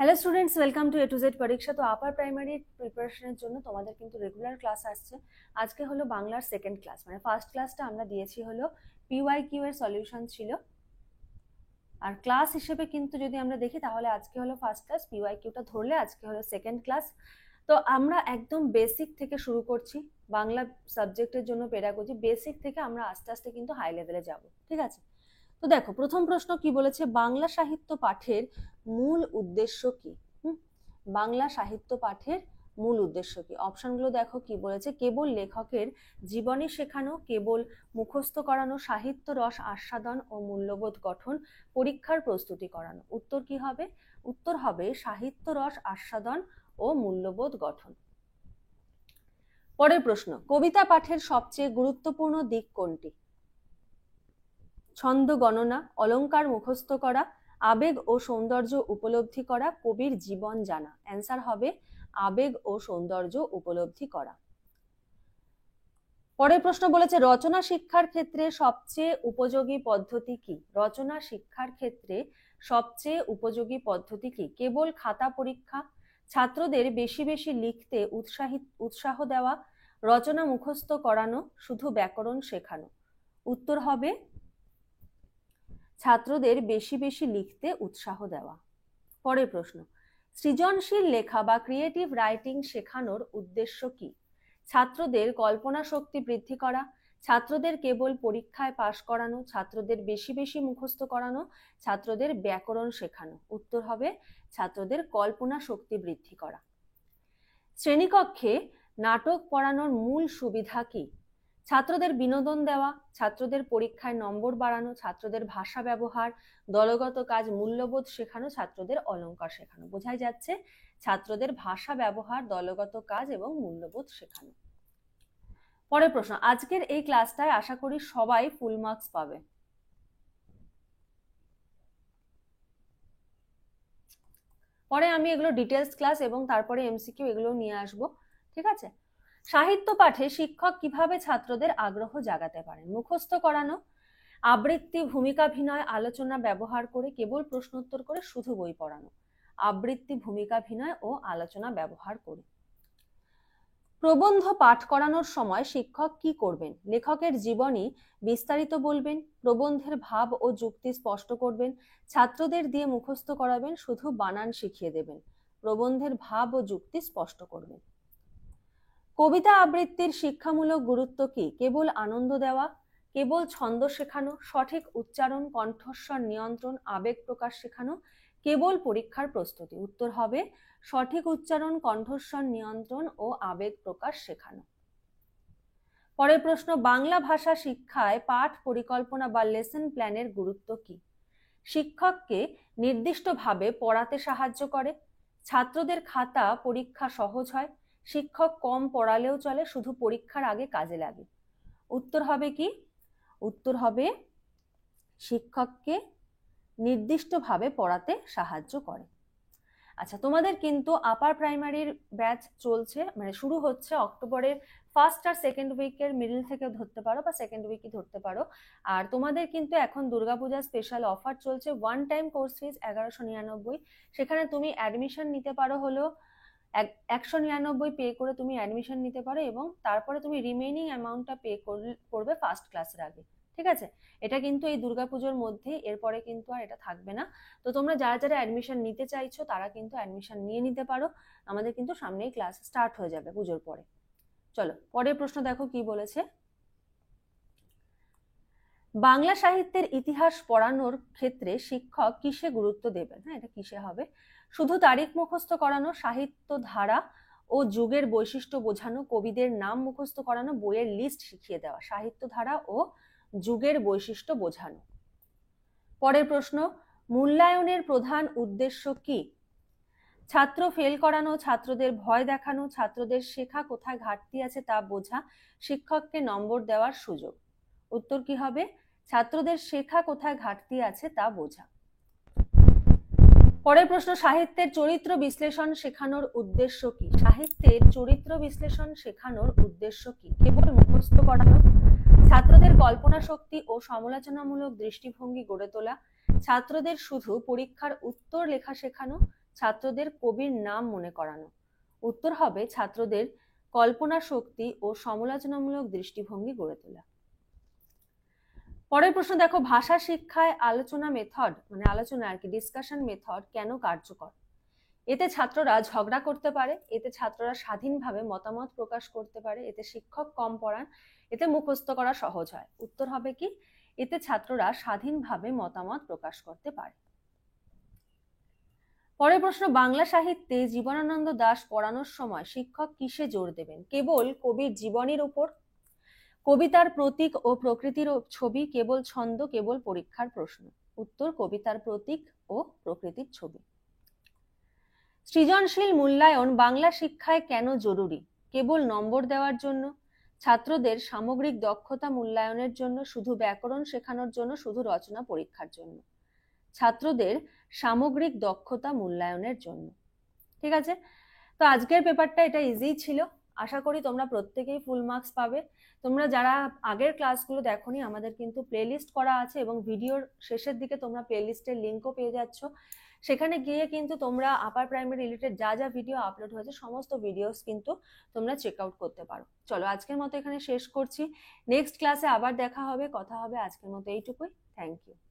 Hello students, welcome to A to Z পরীক্ষা। তো upper primary প্রিপারেশনের জন্য তোমাদের কিন্তু রেগুলার ক্লাস আসছে। আজকে হলো বাংলার সেকেন্ড ক্লাস, মানে ফার্স্ট ক্লাসটা আমরা দিয়েছি হলো পিওয়াইকিউ এর সলিউশন ছিল, আর ক্লাস হিসেবে কিন্তু যদি আমরা দেখি তাহলে আজকে হলো ফার্স্ট ক্লাস, পিওয়াইকিউটা ধরলে আজকে হলো সেকেন্ড ক্লাস। তো আমরা একদম বেসিক থেকে শুরু করছি, বাংলা সাবজেক্টের জন্য পেডাগজি বেসিক থেকে আমরা আস্তে আস্তে কিন্তু হাই লেভেলে যাব, ঠিক আছে? তো দেখো, প্রথম প্রশ্ন কি বলেছে, বাংলা সাহিত্য পাঠের মূল উদ্দেশ্য কি? বাংলা সাহিত্য পাঠের মূল উদ্দেশ্য কি? অপশনগুলো দেখো কি বলেছে। কেবল লেখকের জীবনী শেখানো, কেবল মুখস্থ করানো, সাহিত্য রস আস্বাদন ও মূল্যবোধ গঠন, পরীক্ষার প্রস্তুতি করানো। উত্তর কি হবে? উত্তর হবে সাহিত্য রস আস্বাদন ও মূল্যবোধ গঠন। পরের প্রশ্ন, কবিতা পাঠের সবচেয়ে গুরুত্বপূর্ণ দিক কোনটি? ছন্দ গণনা, অলংকার মুখস্থ করা, আবেগ ও সৌন্দর্য উপলব্ধি করা, কবির জীবন জানা। অ্যান্সার হবে আবেগ ও সৌন্দর্য উপলব্ধি করা। পরের প্রশ্ন বলেছে, রচনা শিক্ষার ক্ষেত্রে সবচেয়ে উপযোগী পদ্ধতি কি? রচনা শিক্ষার ক্ষেত্রে সবচেয়ে উপযোগী পদ্ধতি কি? কেবল খাতা পরীক্ষা, ছাত্রদের বেশি বেশি লিখতে উৎসাহ দেওয়া, রচনা মুখস্থ করানো, শুধু ব্যাকরণ শেখানো। উত্তর হবে ছাত্রদের বেশি বেশি লিখতে উৎসাহ দেওয়া। পরের প্রশ্ন, সৃজনশীল লেখা বা ক্রিয়েটিভ রাইটিং শেখানোর উদ্দেশ্য কি? ছাত্রদের কল্পনা শক্তি বৃদ্ধি করা, ছাত্রদের কেবল পরীক্ষায় পাশ করানো, ছাত্রদের বেশি বেশি মুখস্থ করানো, ছাত্রদের ব্যাকরণ শেখানো। উত্তর হবে ছাত্রদের কল্পনা শক্তি বৃদ্ধি করা। শ্রেণীকক্ষে নাটক পড়ানোর মূল সুবিধা কি? ছাত্রদের বিনোদন দেওয়া, ছাত্রদের পরীক্ষায় নম্বর বাড়ানো, ছাত্রদের ভাষা ব্যবহার, দলগত কাজ, মূল্যবোধ শেখানো, ছাত্রদের অলংকার শেখানো। বোঝাই যাচ্ছে ছাত্রদের ভাষা ব্যবহার, দলগত কাজ এবং মূল্যবোধ শেখানো। পরের প্রশ্ন, আজকের এই ক্লাসটায় আশা করি সবাই ফুল মার্কস পাবে। পরে আমি এগুলো ডিটেলস ক্লাস এবং তারপরে এমসিকিউ এগুলো নিয়ে আসবো, ঠিক আছে? সাহিত্য পাঠে শিক্ষক কিভাবে ছাত্রদের আগ্রহ জাগাতে পারেন? মুখস্থ করানো, আবৃত্তি, ভূমিকাভিনয়, আলোচনা ব্যবহার করে, কেবল প্রশ্নোত্তর করে, শুধু বই পড়ানো। আবৃত্তি, ভূমিকাভিনয় ও আলোচনা ব্যবহার করে। প্রবন্ধ পাঠ করানোর সময় শিক্ষক কি করবেন? লেখকের জীবনী বিস্তারিত বলবেন, প্রবন্ধের ভাব ও যুক্তি স্পষ্ট করবেন, ছাত্রদের দিয়ে মুখস্থ করাবেন, শুধু বানান শিখিয়ে দেবেন। প্রবন্ধের ভাব ও যুক্তি স্পষ্ট করবেন। কবিতা আবৃত্তির শিক্ষামূলক গুরুত্ব কি? কেবল আনন্দ দেওয়া, কেবল ছন্দ শেখানো, সঠিক উচ্চারণ, কণ্ঠস্বর নিয়ন্ত্রণ, আবেগ প্রকাশ শেখানো, কেবল পরীক্ষার প্রস্তুতি। উত্তর হবে সঠিক উচ্চারণ, কণ্ঠস্বর নিয়ন্ত্রণ ও আবেগ প্রকাশ শেখানো। পরের প্রশ্ন, বাংলা ভাষা শিক্ষায় পাঠ পরিকল্পনা বা লেসন প্ল্যানের গুরুত্ব কি? শিক্ষককে নির্দিষ্টভাবে পড়াতে সাহায্য করে, ছাত্রদের খাতা পরীক্ষা সহজ হয়, শিক্ষক কম পড়ালেও চলে, শুধু পরীক্ষার আগে কাজে লাগে। উত্তর হবে কি? উত্তর হবে শিক্ষককে নির্দিষ্টভাবে পড়াতে সাহায্য করে। আচ্ছা, তোমাদের কিন্তু আপার প্রাইমারির ব্যাচ চলছে, মানে শুরু হচ্ছে অক্টোবরের ফার্স্ট আর সেকেন্ড উইকের মিডল থেকে ধরতে পারো বা সেকেন্ড উইকই ধরতে পারো। আর তোমাদের কিন্তু এখন দুর্গাপূজা স্পেশাল অফার চলছে, ওয়ান টাইম কোর্স ফিজ 1199। সেখানে তুমি অ্যাডমিশন নিতে পারো হলো 199 পে করে তুমি অ্যাডমিশন নিতে পারো, এবং তারপরে তুমি রিমেইনিং অ্যামাউন্টটা পে করবে ফার্স্ট ক্লাসের আগে, ঠিক আছে? এটা কিন্তু এই দুর্গাপুজোর মধ্যে, এরপরে কিন্তু আর এটা থাকবে না। তো তোমরা যারা যারা অ্যাডমিশন নিতে চাইছো তারা কিন্তু অ্যাডমিশন নিয়ে নিতে পারো, আমাদের কিন্তু সামনেই ক্লাস স্টার্ট হয়ে যাবে পুজোর পরে। চলো পরের প্রশ্ন দেখো কি বলেছে। বাংলা সাহিত্যের ইতিহাস পড়ানোর ক্ষেত্রে শিক্ষক কিসে গুরুত্ব দেবেন? হ্যাঁ, এটা কিসে হবে? শুধু তারিখ মুখস্থ করানো, সাহিত্য ধারা ও যুগের বৈশিষ্ট্য বোঝানো, কবিদের নাম মুখস্থ করানো, বইয়ের লিস্ট শিখিয়ে দেওয়া। সাহিত্য ধারা ও যুগের বৈশিষ্ট্য বোঝানো। পরের প্রশ্ন, মূল্যায়নের প্রধান উদ্দেশ্য কি? ছাত্র ফেল করানো, ছাত্রদের ভয় দেখানো, ছাত্রদের শেখা কোথায় ঘাটতি আছে তা বোঝা, শিক্ষককে নম্বর দেওয়ার সুযোগ। উত্তর কি হবে? ছাত্রদের শেখা কোথায় ঘাটতি আছে তা বোঝা। পরের প্রশ্ন, সাহিত্যের চরিত্র বিশ্লেষণ শেখানোর উদ্দেশ্য কি? সাহিত্যের চরিত্র বিশ্লেষণ শেখানোর উদ্দেশ্য কি? কেবল মুখস্থ করানো, ছাত্রদের কল্পনা শক্তি ও সমালোচনামূলক দৃষ্টিভঙ্গি গড়ে তোলা, ছাত্রদের শুধু পরীক্ষার উত্তর লেখা শেখানো, ছাত্রদের কবির নাম মনে করানো। উত্তর হবে ছাত্রদের কল্পনা শক্তি ও সমালোচনামূলক দৃষ্টিভঙ্গি গড়ে তোলা। পরের প্রশ্ন দেখো, ভাষা শিক্ষায় আলোচনা মেথড মানে আলোচনা আর কি ডিসকাশন মেথড কেন কার্যকর? এতে ছাত্ররা ঝগড়া করতে পারে, এতে ছাত্ররা স্বাধীনভাবে মতামত প্রকাশ করতে পারে, এতে শিক্ষক কম পড়ান, এতে মুখস্থ করা সহজ হয়। উত্তর হবে কি? এতে ছাত্ররা স্বাধীনভাবে মতামত প্রকাশ করতে পারে। পরের প্রশ্ন, বাংলা সাহিত্যে জীবনানন্দ দাশ পড়ানোর সময় শিক্ষক কিসে জোর দেবেন? কেবল কবির জীবনীর উপর, কবিতার প্রতীক ও প্রকৃতির ছবি, কেবল ছন্দ, কেবল পরীক্ষার প্রশ্ন? উত্তর কবিতার প্রতীক ও প্রকৃতির ছবি। সৃজনশীল মূল্যায়ন বাংলা শিক্ষায় কেন জরুরি? কেবল নম্বর দেওয়ার জন্য, ছাত্রদের সামগ্রিক দক্ষতা মূল্যায়নের জন্য, শুধু ব্যাকরণ শেখানোর জন্য, শুধু রচনা পরীক্ষার জন্য? ছাত্রদের সামগ্রিক দক্ষতা মূল্যায়নের জন্য। ঠিক আছে, তো আজকের পেপারটা এটা ইজি ছিল। আশা করি তোমরা প্রত্যেকেই ফুল মার্কস পাবে। তোমরা যারা আগের ক্লাসগুলো দেখোনি, আমাদের কিন্তু প্লেলিস্ট করা আছে এবং ভিডিওর শেষের দিকে তোমরা প্লেলিস্টের লিঙ্কও পেয়ে যাচ্ছ। সেখানে গিয়ে কিন্তু তোমরা আপার প্রাইমারি রিলেটেড যা যা ভিডিও আপলোড হয়েছে সমস্ত ভিডিওস কিন্তু তোমরা চেক আউট করতে পারো। চলো আজকের মতো এখানে শেষ করছি। নেক্সট ক্লাসে আবার দেখা হবে, কথা হবে। আজকের মতো এইটুকুই। Thank you.